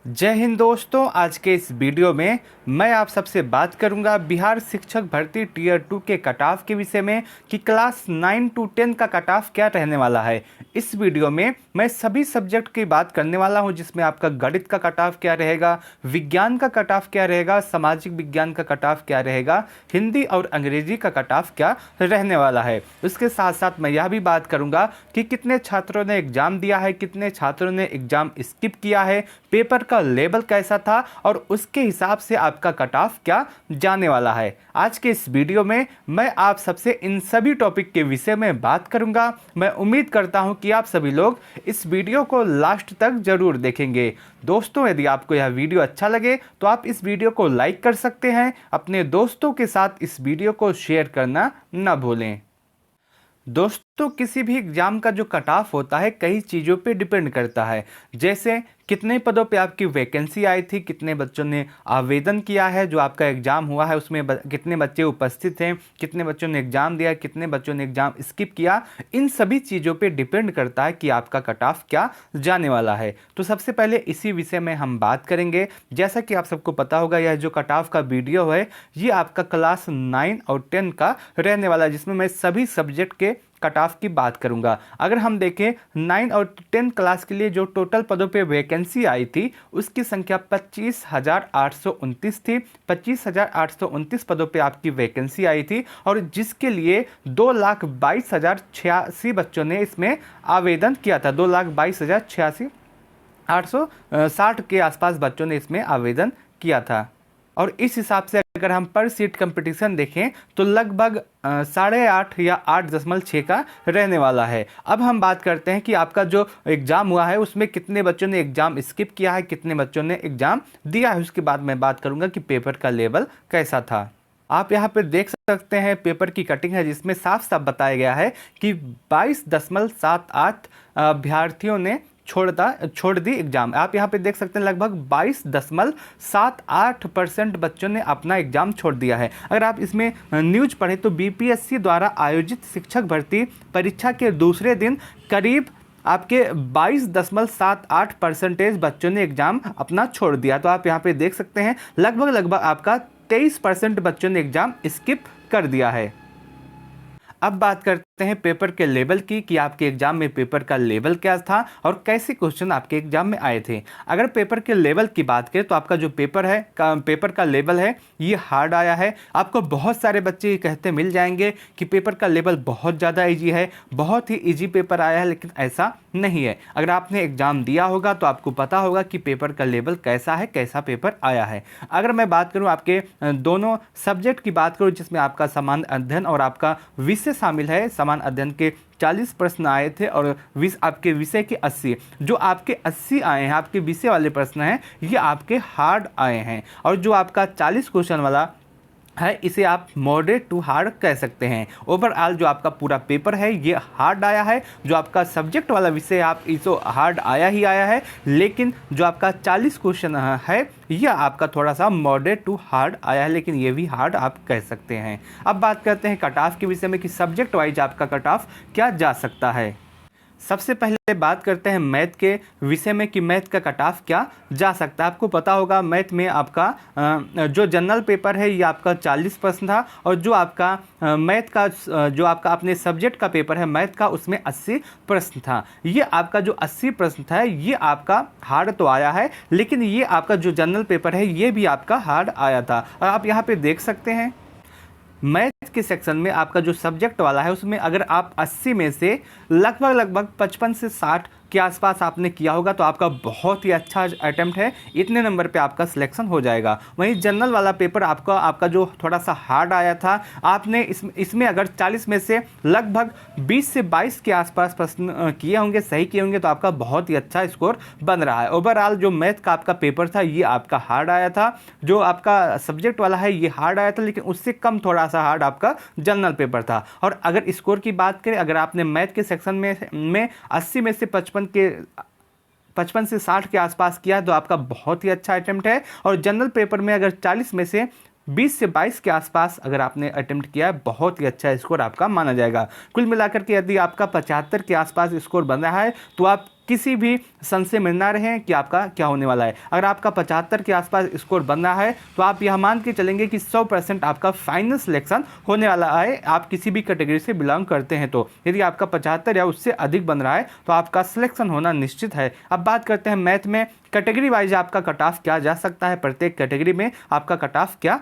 जय हिंद दोस्तों। आज के इस वीडियो में मैं आप सबसे बात करूंगा बिहार शिक्षक भर्ती टीयर 2 के कट ऑफ के विषय में कि क्लास 9 to 10 का कट ऑफ क्या रहने वाला है। इस वीडियो में मैं सभी सब्जेक्ट की बात करने वाला हूं, जिसमें आपका गणित का कट ऑफ क्या रहेगा, विज्ञान का कट ऑफ क्या रहेगा, सामाजिक विज्ञान का कट ऑफ क्या रहेगा, हिंदी और अंग्रेजी का कट ऑफ क्या रहने वाला है। उसके साथ साथ मैं यह भी बात करूंगा कि कितने छात्रों ने एग्जाम दिया है, कितने छात्रों ने एग्जाम स्किप किया है, पेपर का लेवल कैसा था और उसके हिसाब से आपका कट ऑफ क्या जाने वाला है। आज के इस वीडियो में मैं आप सबसे इन सभी टॉपिक के विषय में बात करूंगा। मैं उम्मीद करता हूं कि आप सभी लोग इस वीडियो को लास्ट तक जरूर देखेंगे। दोस्तों, यदि आपको यह वीडियो अच्छा लगे तो आप इस वीडियो को लाइक कर सकते हैं। अपने दोस्तों के साथ इस वीडियो को शेयर करना ना भूलें। दोस्तों, किसी भी एग्ज़ाम का जो कट ऑफ होता है कई चीज़ों पे डिपेंड करता है। जैसे कितने पदों पे आपकी वैकेंसी आई थी, कितने बच्चों ने आवेदन किया है, जो आपका एग्ज़ाम हुआ है उसमें कितने बच्चे उपस्थित हैं, कितने बच्चों ने एग्ज़ाम दिया, कितने बच्चों ने एग्ज़ाम स्किप किया। इन सभी चीज़ों पे डिपेंड करता है कि आपका कट ऑफ क्या जाने वाला है। तो सबसे पहले इसी विषय में हम बात करेंगे। जैसा कि आप सबको पता होगा, यह जो कट ऑफ का वीडियो है ये आपका क्लास 9 और 10 का रहने वाला है, जिसमें मैं सभी सब्जेक्ट के कट ऑफ की बात करूंगा। अगर हम देखें 9 और 10 क्लास के लिए जो टोटल पदों पे वैकेंसी आई थी उसकी संख्या 25,829 थी। 25,829 पदों पे आपकी वैकेंसी आई थी और जिसके लिए 2,22,086 बच्चों ने इसमें आवेदन किया था। 2,22,086 860 के आसपास बच्चों ने इसमें आवेदन किया था। और इस हिसाब से अगर हम पर सीट कंपटीशन देखें तो लगभग 8.5 या 8.6 का रहने वाला है। अब हम बात करते हैं कि आपका जो एग्ज़ाम हुआ है उसमें कितने बच्चों ने एग्ज़ाम स्किप किया है, कितने बच्चों ने एग्ज़ाम दिया है। उसके बाद मैं बात करूंगा कि पेपर का लेवल कैसा था। आप यहाँ पे देख सकते हैं पेपर की कटिंग है, जिसमें साफ साफ बताया गया है कि 22.78 अभ्यर्थियों ने छोड़ दी एग्जाम। आप यहाँ पे देख सकते हैं लगभग 22.78% बच्चों ने अपना एग्जाम छोड़ दिया है। अगर आप इसमें न्यूज पढ़ें तो बीपीएससी द्वारा आयोजित शिक्षक भर्ती परीक्षा के दूसरे दिन करीब आपके 22.78% बच्चों ने एग्जाम अपना छोड़ दिया। तो आप यहाँ पे देख सकते हैं लगभग आपका 23% बच्चों ने एग्जाम स्किप कर दिया है। अब बात करते हैं पेपर के लेवल की कि आपके एग्जाम में पेपर का लेवल क्या था और कैसे क्वेश्चन आपके एग्जाम में आए थे। अगर पेपर के लेवल की बात करें तो आपका जो पेपर का लेवल है ये हार्ड आया है। आपको बहुत सारे बच्चे ये कहते मिल जाएंगे कि पेपर का लेवल बहुत ज़्यादा ईजी है, बहुत ही ईजी पेपर आया है, लेकिन ऐसा नहीं है। अगर आपने एग्जाम दिया होगा तो आपको पता होगा कि पेपर का लेवल कैसा है, कैसा पेपर आया है। अगर मैं बात करूं आपके दोनों सब्जेक्ट की बात करूं, जिसमें आपका सामान्य अध्ययन और आपका विषय शामिल है। सामान्य अध्ययन के 40 प्रश्न आए थे और आपके विषय के 80, जो आपके 80 आए हैं, आपके विषय वाले प्रश्न हैं, ये आपके हार्ड आए हैं। और जो आपका 40 क्वेश्चन वाला है इसे आप मॉडरेट टू हार्ड कह सकते हैं। ओवरऑल जो आपका पूरा पेपर है ये हार्ड आया है। जो आपका सब्जेक्ट वाला विषय आप इसो हार्ड आया ही आया है, लेकिन जो आपका 40 क्वेश्चन है यह आपका थोड़ा सा मॉडरेट टू हार्ड आया है, लेकिन ये भी हार्ड आप कह सकते हैं। अब बात करते हैं कट ऑफ के विषय में कि सब्जेक्ट वाइज आपका कट ऑफ क्या जा सकता है। सबसे पहले बात करते हैं मैथ के विषय में कि मैथ का कट ऑफ क्या जा सकता है। आपको पता होगा मैथ में आपका जो जनरल पेपर है ये आपका 40 प्रश्न था और जो आपका मैथ का जो आपका अपने सब्जेक्ट का पेपर है मैथ का उसमें 80 प्रश्न था। ये आपका जो 80 प्रश्न था ये आपका हार्ड तो आया है, लेकिन ये आपका जो जनरल पेपर है ये भी आपका हार्ड आया था। और आप यहाँ पे देख सकते हैं मैथ के सेक्शन में आपका जो सब्जेक्ट वाला है उसमें अगर आप 80 में से लगभग 55 से 60 के आसपास आपने किया होगा तो आपका बहुत ही अच्छा अटेम्प्ट है। इतने नंबर पे आपका सिलेक्शन हो जाएगा। वहीं जनरल वाला पेपर आपका जो थोड़ा सा हार्ड आया था, आपने इसमें अगर 40 में से लगभग 20 से 22 के आसपास प्रश्न किए होंगे, सही किए होंगे, तो आपका बहुत ही अच्छा स्कोर बन रहा है। ओवरऑल जो मैथ का आपका पेपर था ये आपका हार्ड आया था। जो आपका सब्जेक्ट वाला है ये हार्ड आया था, लेकिन उससे कम थोड़ा सा हार्ड आपका जनरल पेपर था। और अगर स्कोर की बात करें, अगर आपने मैथ के सेक्शन में 80 में से 55 से 60 के आसपास किया तो आपका बहुत ही अच्छा अटेम्प्ट है। और जनरल पेपर में अगर 40 में से 20 से 22 के आसपास अगर आपने अटेम्प्ट किया है, बहुत ही अच्छा स्कोर आपका माना जाएगा। कुल मिलाकर के यदि आपका 75 के आसपास स्कोर बन रहा है तो आप किसी भी संशय में ना रहें कि आपका क्या होने वाला है। अगर आपका 75 के आसपास स्कोर बन रहा है तो आप यह मान के चलेंगे कि 100% आपका फाइनल सिलेक्शन होने वाला है, आप किसी भी कैटेगरी से बिलोंग करते हैं तो। यदि आपका 75 या उससे अधिक बन रहा है तो आपका सिलेक्शन होना निश्चित है। अब बात करते हैं मैथ में कैटेगरी वाइज आपका कट ऑफ क्या जा सकता है, प्रत्येक कैटेगरी में आपका कट ऑफ क्या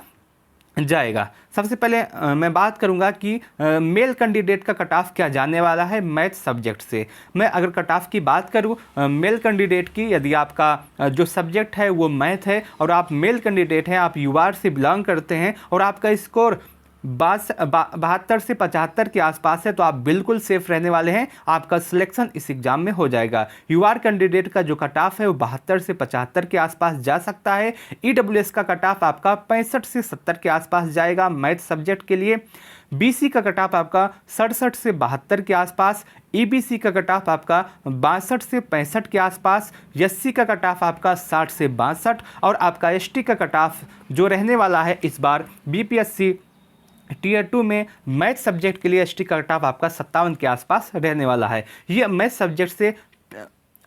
जाएगा। सबसे पहले मैं बात करूंगा कि मेल कैंडिडेट का कट ऑफ क्या जाने वाला है मैथ सब्जेक्ट से। मैं अगर कट ऑफ की बात करूं मेल कैंडिडेट की, यदि आपका जो सब्जेक्ट है वो मैथ है और आप मेल कैंडिडेट हैं, आप यूआर से बिलोंग करते हैं और आपका स्कोर 72 से 75 के आसपास है तो आप बिल्कुल सेफ रहने वाले हैं, आपका सिलेक्शन इस एग्जाम में हो जाएगा। यूआर कैंडिडेट का जो कट ऑफ है वो 72 से 75 के आसपास जा सकता है। ईडब्ल्यूएस का कट ऑफ आपका 65 से 70 के आसपास जाएगा मैथ सब्जेक्ट के लिए। बीसी का कट ऑफ आपका 67 से 72 के आसपास। ईबीसी का कट ऑफ आपका 62 से 65 के आसपास। एससी का कट ऑफ आपका 60 से 62 और आपका एसटी का कट ऑफ जो रहने वाला है इस बार बीपीएससी टीयर 2 में मैथ सब्जेक्ट के लिए एसटी का कट ऑफ आपका 57 के आसपास रहने वाला है। ये मैथ सब्जेक्ट से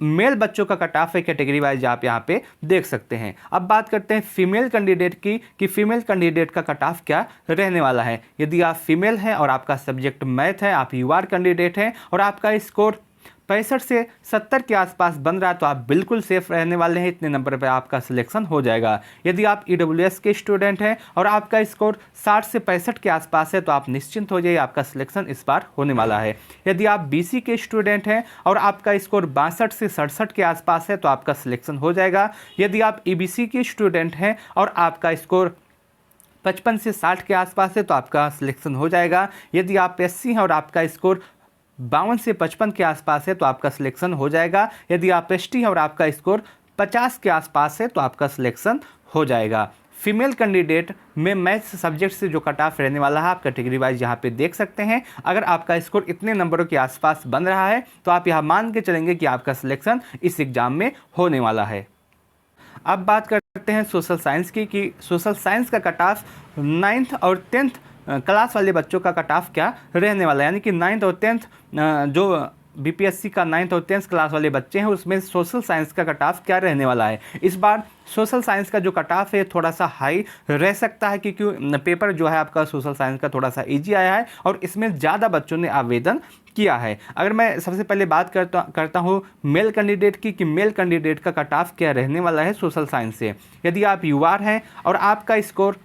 मेल बच्चों का कट ऑफ है कैटेगरी वाइज आप यहाँ पे देख सकते हैं। अब बात करते हैं फीमेल कैंडिडेट की कि फीमेल कैंडिडेट का कट ऑफ क्या रहने वाला है। यदि आप फीमेल हैं और आपका सब्जेक्ट मैथ है, आप यूआर कैंडिडेट हैं और आपका स्कोर 65 से 70 के आसपास बन रहा है तो आप बिल्कुल सेफ रहने वाले हैं, इतने नंबर पर आपका सिलेक्शन हो जाएगा। यदि आप ईडब्ल्यूएस के स्टूडेंट हैं और आपका स्कोर 60 से 65 के आसपास है तो आप निश्चिंत हो जाइए, आपका सिलेक्शन इस बार होने वाला है। यदि आप बीसी के स्टूडेंट हैं और आपका स्कोर 62 से 67 के आसपास है तो आपका सिलेक्शन हो जाएगा। यदि आप ईबीसी के स्टूडेंट हैं और आपका स्कोर 55 से 60 के आसपास है तो आपका सिलेक्शन हो जाएगा। यदि आप एससी हैं और आपका स्कोर 52 से 55 के आसपास है तो आपका सिलेक्शन हो जाएगा। यदि आप एसटी हैं और आपका स्कोर 50 के आसपास है तो आपका सिलेक्शन हो जाएगा। फीमेल कैंडिडेट में मैथ्स सब्जेक्ट से जो कट ऑफ रहने वाला है आप कैटेगरी वाइज यहाँ पे देख सकते हैं। अगर आपका स्कोर इतने नंबरों के आसपास बन रहा है तो आप यह मान के चलेंगे कि आपका सिलेक्शन इस एग्जाम में होने वाला है। अब बात करते हैं सोशल साइंस की कि सोशल साइंस का कट ऑफ 9th और 10th क्लास वाले बच्चों का कट ऑफ क्या रहने वाला है, यानी कि 9th और 10th जो बीपीएससी का 9th और 10th क्लास वाले बच्चे हैं उसमें सोशल साइंस का कट ऑफ क्या रहने वाला है। इस बार सोशल साइंस का जो कट ऑफ है थोड़ा सा हाई रह सकता है क्योंकि पेपर जो है आपका सोशल साइंस का थोड़ा सा इजी आया है और इसमें ज़्यादा बच्चों ने आवेदन किया है। अगर मैं सबसे पहले बात करता हूँ मेल कैंडिडेट की कि मेल कैंडिडेट का कट ऑफ क्या रहने वाला है सोशल साइंस से। यदि आप यूआर हैं और आपका स्कोर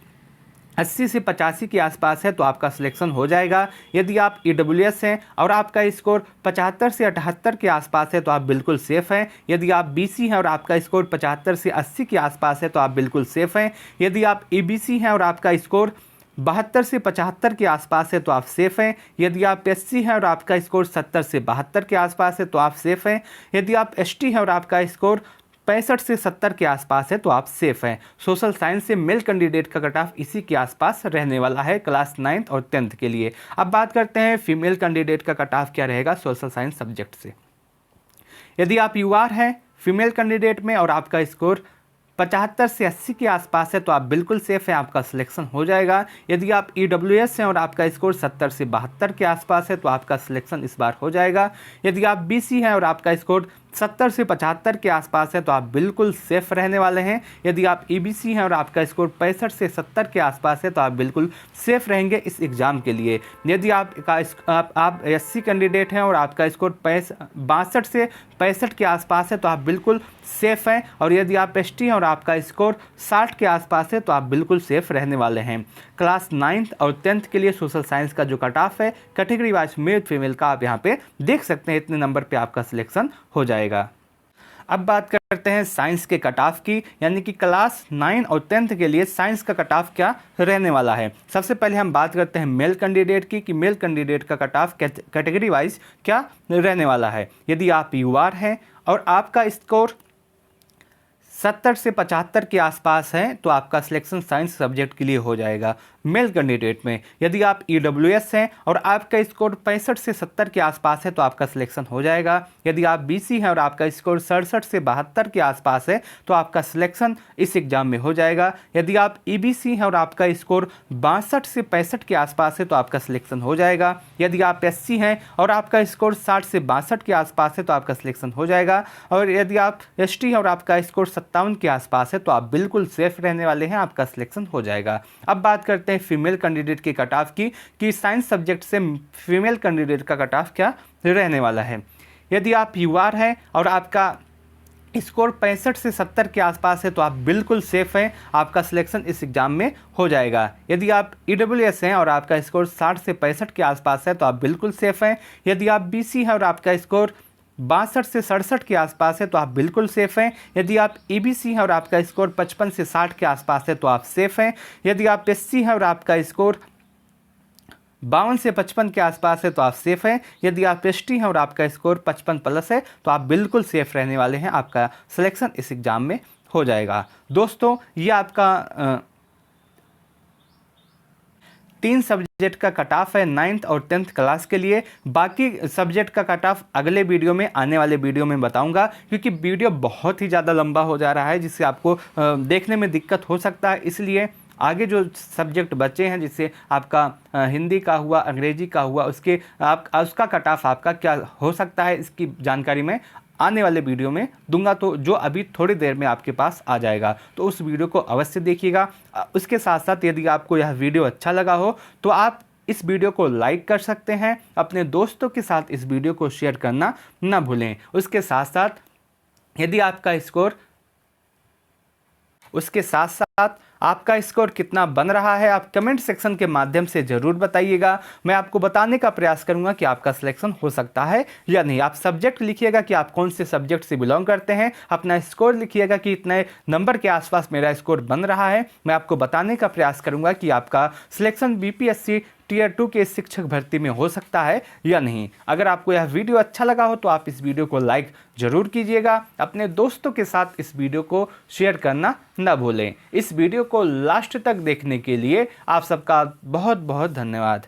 80 से 85 के आसपास है तो आपका सिलेक्शन हो जाएगा। यदि आप ईडब्ल्यूएस हैं और आपका स्कोर 75 से 78 के आसपास है तो आप बिल्कुल सेफ़ हैं। यदि आप बीसी हैं और आपका स्कोर 75 से 80 के आसपास है तो आप बिल्कुल सेफ़ हैं। यदि आप ईबीसी हैं और आपका स्कोर 72 से 75 के आसपास है तो आप सेफ़ हैं। यदि आप एससी हैं और आपका स्कोर 70 से 72 के आसपास है तो आप सेफ़ हैं। यदि आप एसटी हैं और आपका स्कोर 65 से 70 के आसपास है तो आप सेफ हैं। सोशल साइंस से मेल कैंडिडेट का कट ऑफ इसी के आसपास रहने वाला है क्लास 9th और 10th के लिए। अब बात करते हैं फीमेल कैंडिडेट का कट ऑफ क्या रहेगा सोशल साइंस सब्जेक्ट से। यदि आप यूआर हैं फीमेल कैंडिडेट में और आपका स्कोर 75 से 80 के आसपास है तो आप बिल्कुल सेफ हैं, आपका सिलेक्शन हो जाएगा। यदि आप ईडब्ल्यूएस हैं और आपका स्कोर 70 से 72 के आसपास है तो आपका सिलेक्शन इस बार हो जाएगा। यदि आप बीसी हैं और आपका स्कोर 70 से 75 के आसपास है तो आप बिल्कुल सेफ रहने वाले हैं। यदि आप ईबीसी हैं और आपका स्कोर 65 से 70 के आसपास है तो आप बिल्कुल सेफ रहेंगे इस एग्ज़ाम के लिए। यदि आप एससी कैंडिडेट हैं और आपका स्कोर 62 से 65 के आसपास है तो आप बिल्कुल सेफ़ हैं। और यदि आप एसटी हैं और आपका स्कोर 60 के आसपास है तो आप बिल्कुल सेफ रहने वाले हैं। क्लास 9th और 10th के लिए सोशल साइंस का जो कट ऑफ है कैटेगरी वाइज मेल फीमेल का आप यहाँ पे देख सकते हैं, इतने नंबर पे आपका सिलेक्शन हो जाएगा। अब बात करते हैं साइंस के कट ऑफ की, यानी कि क्लास 9 और 10th के लिए साइंस का कट ऑफ क्या रहने वाला है। सबसे पहले हम बात करते हैं मेल कैंडिडेट की कि मेल कैंडिडेट का कट ऑफ कैटेगरी वाइज क्या रहने वाला है। यदि आप यूआर हैं और आपका स्कोर 70 से 75 के आसपास हैं तो आपका सिलेक्शन साइंस सब्जेक्ट के लिए हो जाएगा मेल कैंडिडेट में। यदि आप EWS हैं और आपका स्कोर 65 से 70 के आसपास है तो आपका सिलेक्शन हो जाएगा। यदि आप BC हैं और आपका स्कोर 67 से 72 के आसपास है तो आपका सिलेक्शन इस एग्ज़ाम में हो जाएगा। यदि आप EBC हैं और आपका स्कोर 62 से 65 के आसपास है तो आपका सिलेक्शन हो जाएगा। यदि आप SC हैं और आपका स्कोर 60 से 62 के आसपास है तो आपका सिलेक्शन हो जाएगा। और यदि आप ST हैं और आपका स्कोर 57 के आसपास है तो आप बिल्कुल सेफ रहने वाले हैं, आपका सिलेक्शन हो जाएगा। अब बात करते हैं फीमेल कैंडिडेट के कट ऑफ की कि साइंस सब्जेक्ट से फीमेल कैंडिडेट का कट ऑफ क्या रहने वाला है। यदि आप UR हैं और आपका स्कोर 65 से 70 के आसपास है तो आप बिल्कुल सेफ हैं, आपका सिलेक्शन इस एग्ज़ाम में हो जाएगा। यदि आप EWS हैं और आपका स्कोर 60 से 65 के आसपास है तो आप बिल्कुल सेफ हैं। यदि आप BC हैं और आपका स्कोर 62 से 67 के आसपास है तो आप बिल्कुल सेफ हैं। यदि आप EBC हैं और आपका स्कोर 55 से 60 के आसपास है तो आप सेफ हैं। यदि आप SC हैं और आपका स्कोर 52 से 55 के आसपास है तो आप सेफ हैं। यदि आप ST हैं और आपका स्कोर 55 प्लस है तो आप बिल्कुल सेफ रहने वाले हैं, आपका सिलेक्शन इस एग्ज़ाम में हो जाएगा। दोस्तों ये आपका 3 सब्जेक्ट का कट ऑफ है 9th और 10th क्लास के लिए। बाकी सब्जेक्ट का कट ऑफ अगले वीडियो में, आने वाले वीडियो में बताऊंगा, क्योंकि वीडियो बहुत ही ज़्यादा लंबा हो जा रहा है जिससे आपको देखने में दिक्कत हो सकता है। इसलिए आगे जो सब्जेक्ट बचे हैं, जिससे आपका हिंदी का हुआ, अंग्रेजी का हुआ, उसका कट ऑफ आपका क्या हो सकता है, इसकी जानकारी मैं आने वाले वीडियो में दूंगा, तो जो अभी थोड़ी देर में आपके पास आ जाएगा, तो उस वीडियो को अवश्य देखिएगा। उसके साथ साथ यदि आपको यह वीडियो अच्छा लगा हो तो आप इस वीडियो को लाइक कर सकते हैं, अपने दोस्तों के साथ इस वीडियो को शेयर करना ना भूलें। उसके साथ साथ यदि आपका स्कोर आपका स्कोर कितना बन रहा है, आप कमेंट सेक्शन के माध्यम से ज़रूर बताइएगा। मैं आपको बताने का प्रयास करूंगा कि आपका सिलेक्शन हो सकता है या नहीं। आप सब्जेक्ट लिखिएगा कि आप कौन से सब्जेक्ट से बिलोंग करते हैं, अपना स्कोर लिखिएगा कि इतने नंबर के आसपास मेरा स्कोर बन रहा है। मैं आपको बताने का प्रयास करूंगा कि आपका सिलेक्शन BPSC Tier 2 के शिक्षक भर्ती में हो सकता है या नहीं। अगर आपको यह वीडियो अच्छा लगा हो तो आप इस वीडियो को लाइक ज़रूर कीजिएगा, अपने दोस्तों के साथ इस वीडियो को शेयर करना ना भूलें। इस वीडियो को लास्ट तक देखने के लिए आप सबका बहुत बहुत धन्यवाद।